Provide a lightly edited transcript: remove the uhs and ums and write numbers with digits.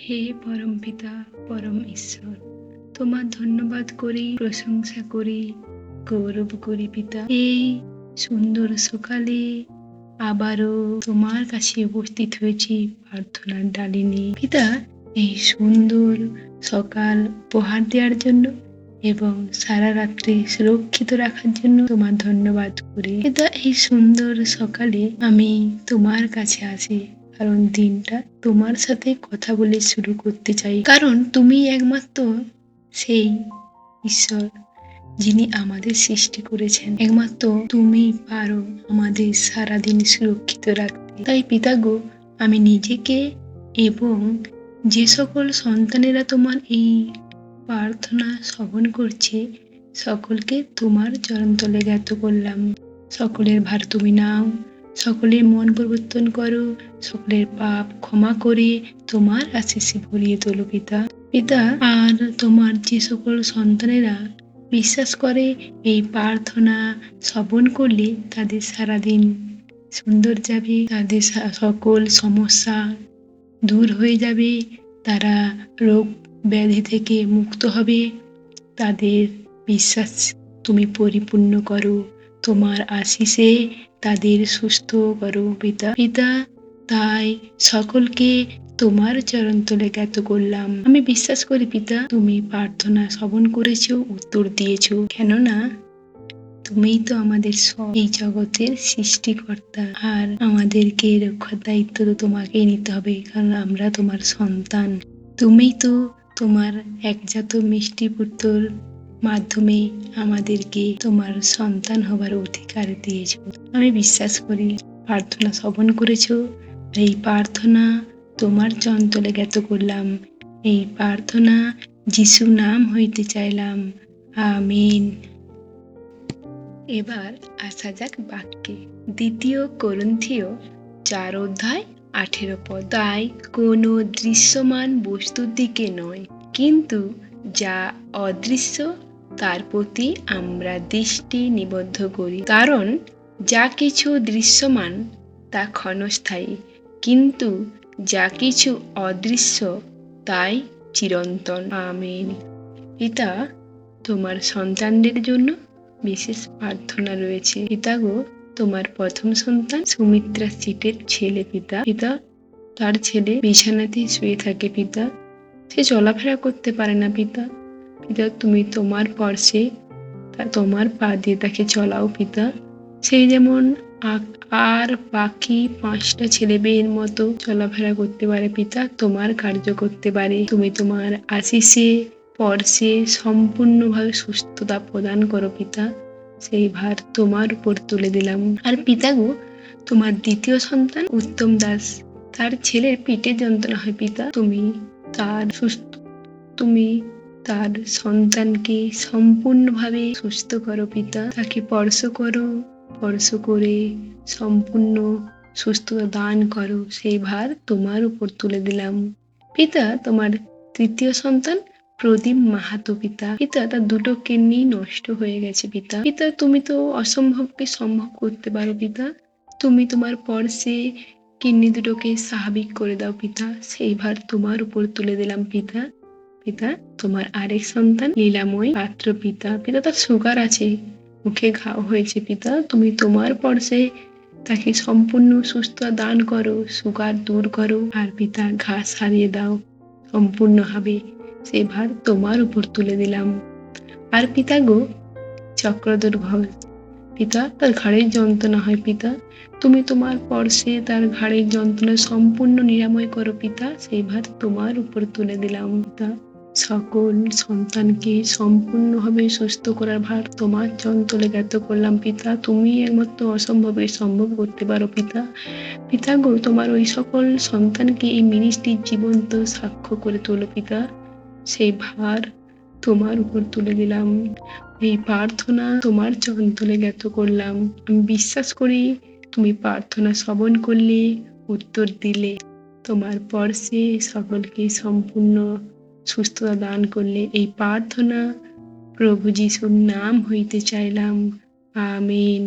হে পরম পিতা, পরম ঈশ্বর, তোমার ধন্যবাদ করি, প্রশংসা করি, গৌরব করি পিতা। এই সুন্দর সকালে আবারও তোমার কাছে উপস্থিত হয়েছি প্রার্থনার ডালি নিয়ে পিতা। এই সুন্দর সকাল উপহার দেওয়ার জন্য এবং সারা রাত্রি সুরক্ষিত রাখার জন্য তোমার ধন্যবাদ করি পিতা। এই সুন্দর সকালে আমি তোমার কাছে আসি, কারণ দিনটা তোমার সাথে কথা বলে শুরু করতে চাই, কারণ তুমি একমাত্র সেই ঈশ্বর যিনি আমাদের সৃষ্টি করেছেন। একমাত্র তুমি পারো আমাদের সারাদিন সুরক্ষিত রাখতে। তাই পিতা গো, আমি নিজেকে এবং যে সকল সন্তানেরা তোমার এই প্রার্থনা শ্রবণ করছে সকলকে তোমার চরণতলে জ্ঞাত করলাম। সকলের ভার তুমি নাও, সকলের মন পরিবর্তন করো, সকলের পাপ ক্ষমা করে তোমার আশিসে ভরিয়ে তোলো পিতা। পিতা, আর তোমার যে সকল সন্তানেরা বিশ্বাস করে এই প্রার্থনা শ্রবণ করলে তাদের সারাদিন সুন্দর যাবে, তাদের সকল সমস্যা দূর হয়ে যাবে, তারা রোগ ব্যাধি থেকে মুক্ত হবে, তাদের বিশ্বাস তুমি পরিপূর্ণ করো, তোমার আশিসে তাদের সুস্থ করো পিতা। পিতা, তাই সকলকে তোমার চরণতলে জ্ঞাত করলাম। আমি বিশ্বাস করি পিতা, তুমি প্রার্থনা শ্রবণ করেছো, উত্তর দিয়েছো, কেননা তুমিই তো আমাদের সব, এই জগতের সৃষ্টিকর্তা, আর আমাদেরকে রক্ষার দায়িত্ব তো তোমাকেই নিতে হবে, কারণ আমরা তোমার সন্তান। তুমিই তো তোমার একজাত মিষ্টি পুত্রর মাধ্যমে আমাদেরকে তোমার সন্তান হবার অধিকার দিয়েছ। আমি বিশ্বাস করি প্রার্থনা শ্রবণ করেছ, এই প্রার্থনা তোমার চরণতলে জ্ঞাত করলাম, এই প্রার্থনা যিশু নাম হইতে চাইলাম, আমিন। এবার আসা যাক বাক্যে। 2 কোরিন্থীয় 4:18 পদ। তাই কোনো দৃশ্যমান বস্তুর দিকে নয়, কিন্তু যা অদৃশ্য তার প্রতি আমরা দৃষ্টি নিবদ্ধ করি, কারণ যা কিছু দৃশ্যমান তা ক্ষণস্থায়ী, কিন্তু যা কিছু অদৃশ্য তাই চিরন্তন। আমিন। পিতা, তোমার সন্তানদের জন্য বিশেষ প্রার্থনা রয়েছে। পিতা গো, তোমার প্রথম সন্তান সুমিত্রা সিটের ছেলে পিতা। পিতা, তার ছেলে বিছানাতে শুয়ে থাকে পিতা, সে চলাফেরা করতে পারে না পিতা। পিতা, তুমি তোমার পর্শে তোমার পা দিয়ে তাকে চলাও পিতা, সেই যেমন আর বাকি 5টা ছেলে মেয়ের মতো চলাফেরা করতে পারে পিতা, তোমার কার্য করতে পারে। তুমি তোমার আশিসে পর্শে সম্পূর্ণভাবে সুস্থতা প্রদান করো পিতা, সেই ভার তোমার উপর তুলে দিলাম। আর পিতা গো, তোমার দ্বিতীয় সন্তান উত্তম দাস, তার ছেলের পেটে যন্ত্রণা হয় পিতা, তুমি তার সন্তানকে সম্পূর্ণভাবে সুস্থ করো পিতা, তাকে স্পর্শ করে সম্পূর্ণ সুস্থতা দান করো, সেই ভার তোমার উপর তুলে দিলাম। পিতা, তোমার তৃতীয় সন্তান প্রদীপ মাহাতো পিতা, তার 2টো কিডনি নষ্ট হয়ে গেছে পিতা। পিতা, তুমি তো অসম্ভবকে সম্ভব করতে পারো পিতা, তুমি তোমার পর্শে কিডনি 2টোকে স্বাভাবিক করে দাও পিতা, সেই ভার তোমার উপর তুলে দিলাম পিতা। পিতা, তোমার আরেক সন্তান লীলাময় পাত্র পিতা, তার সুগার আছে, মুখে ঘাও হয়েছে পিতা, তুমি তোমার পর্শে তাকে সম্পূর্ণ সুস্থ দান করো, সুগার দূর করো, আর পিতা ঘা সারিয়ে দাও সম্পূর্ণভাবে, সে ভার তোমার উপর তুলে দিলাম। আর পিতা গো, চক্রধর ঘোষ পিতা, তার ঘাড়ের যন্ত্রণা হয় পিতা, তুমি তোমার পর্শে তার ঘাড়ের যন্ত্রণা সম্পূর্ণ নিরাময় করো পিতা, সেই ভার তোমার উপর তুলে দিলাম পিতা। সকল সন্তানকে সম্পূর্ণভাবে সুস্থ করার ভার তোমার চরণতলে জ্ঞাত করলাম পিতা, তুমি একমাত্র অসম্ভবকে সম্ভব করতে পারো পিতা। পিতা গো, তোমার ওই সকল সন্তানকে এই মিনিস্ট্রির জীবন্ত সাক্ষ্য করে তোলো পিতা, সেই ভার তোমার উপর তুলে দিলাম। এই প্রার্থনা তোমার চরণতলে জ্ঞাত করলাম। আমি বিশ্বাস করি তুমি প্রার্থনা শ্রবণ করলে, উত্তর দিলে, তোমার পর্শে সকলকে সম্পূর্ণ সুস্থতা দান করলে। এই প্রার্থনা প্রভু যিশুর নাম হইতে চাইলাম, আমিন।